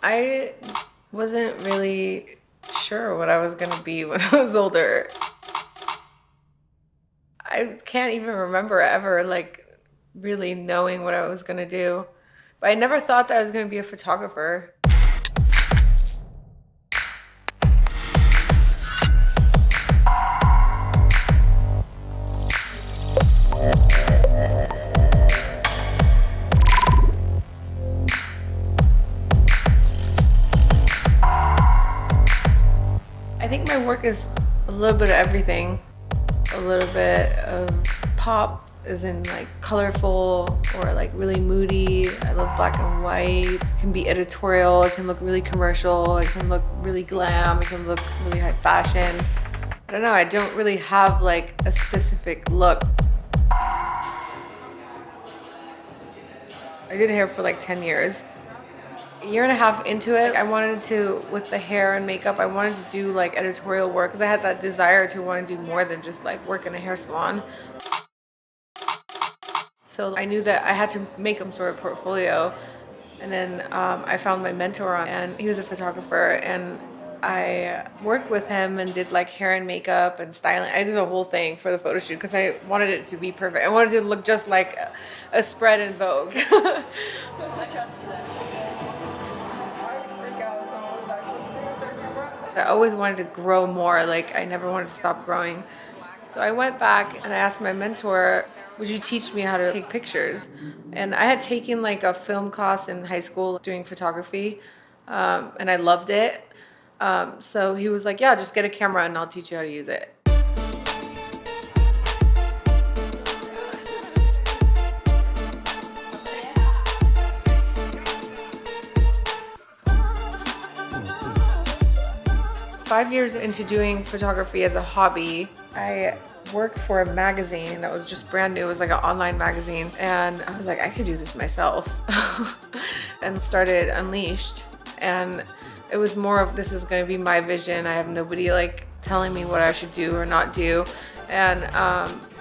I wasn't really sure what I was gonna be when I was older. I can't even remember ever like really knowing what I was gonna do. But I never thought that I was gonna be a photographer. I think my work is a little bit of everything. A little bit of pop, as in like colorful or like really moody. I love black and white. It can be editorial, it can look really commercial, it can look really glam, it can look really high fashion. I don't know, I don't really have like a specific look. I did hair for like 10 years. A year and a half into it, I wanted to, with the hair and makeup, I wanted to do like editorial work because I had that desire to want to do more than just like work in a hair salon. So I knew that I had to make some sort of portfolio. And then I found my mentor, and he was a photographer, and I worked with him and did like hair and makeup and styling. I did the whole thing for the photo shoot because I wanted it to be perfect. I wanted it to look just like a spread in Vogue. I trust you then. I always wanted to grow more, like I never wanted to stop growing. So I went back and I asked my mentor, would you teach me how to take pictures? And I had taken like a film class in high school doing photography, and I loved it. So he was like, yeah, just get a camera and I'll teach you how to use it. 5 years into doing photography as a hobby, I worked for a magazine that was just brand new. It was like an online magazine. And I was like, I could do this myself. And started Unleashed. And it was more of, this is gonna be my vision. I have nobody like telling me what I should do or not do. And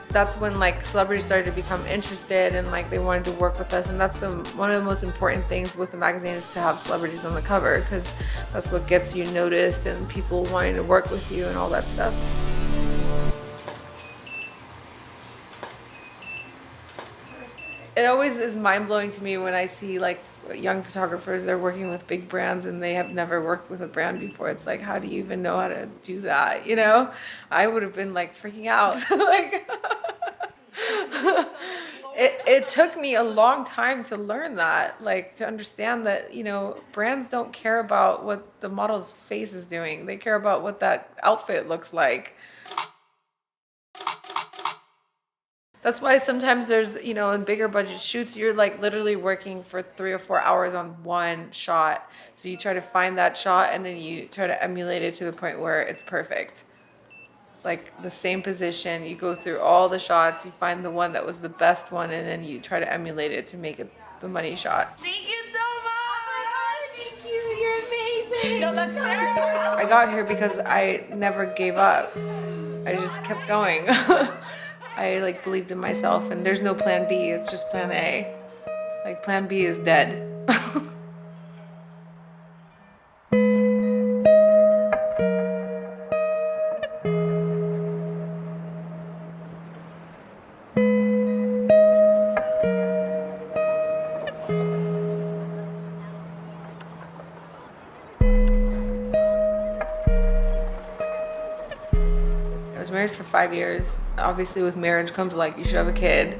that's when like celebrities started to become interested and like they wanted to work with us. And that's one of the most important things with the magazine is to have celebrities on the cover, because that's what gets you noticed and people wanting to work with you and all that stuff. It always is mind-blowing to me when I see like young photographers, they're working with big brands and they have never worked with a brand before. It's like, how do you even know how to do that? You know, I would have been like freaking out. Like, it took me a long time to learn that, like to understand that, you know, brands don't care about what the model's face is doing. They care about what that outfit looks like. That's why sometimes there's, you know, in bigger budget shoots, you're like literally working for 3 or 4 hours on one shot. So you try to find that shot and then you try to emulate it to the point where it's perfect. Like the same position, you go through all the shots, you find the one that was the best one, and then you try to emulate it to make it the money shot. Thank you so much! Thank you, you're amazing! No, that's terrible. I got here because I never gave up. I just kept going. I like believed in myself, and there's no plan B, it's just plan A. Like plan B is dead. I was married for 5 years. Obviously with marriage comes like, you should have a kid.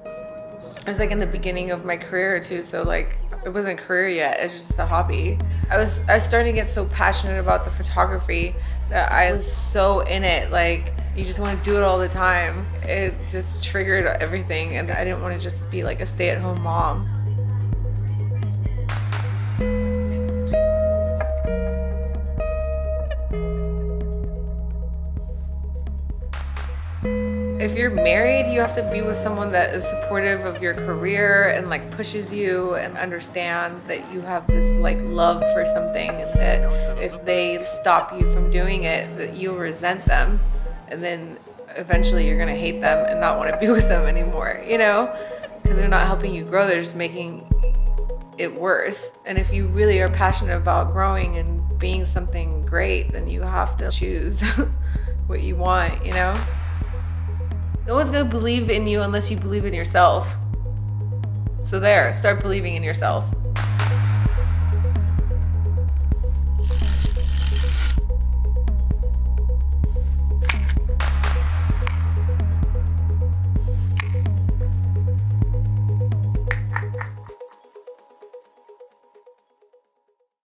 I was like in the beginning of my career too, so like it wasn't a career yet, it was just a hobby. I was starting to get so passionate about the photography that I was so in it, like you just want to do it all the time. It just triggered everything, and I didn't want to just be like a stay-at-home mom. If you're married, you have to be with someone that is supportive of your career and like pushes you and understands that you have this like love for something, and that if they stop you from doing it, that you'll resent them, and then eventually you're gonna hate them and not want to be with them anymore, you know? Because they're not helping you grow, they're just making it worse. And if you really are passionate about growing and being something great, then you have to choose what you want, you know? No one's gonna believe in you unless you believe in yourself. So there, start believing in yourself.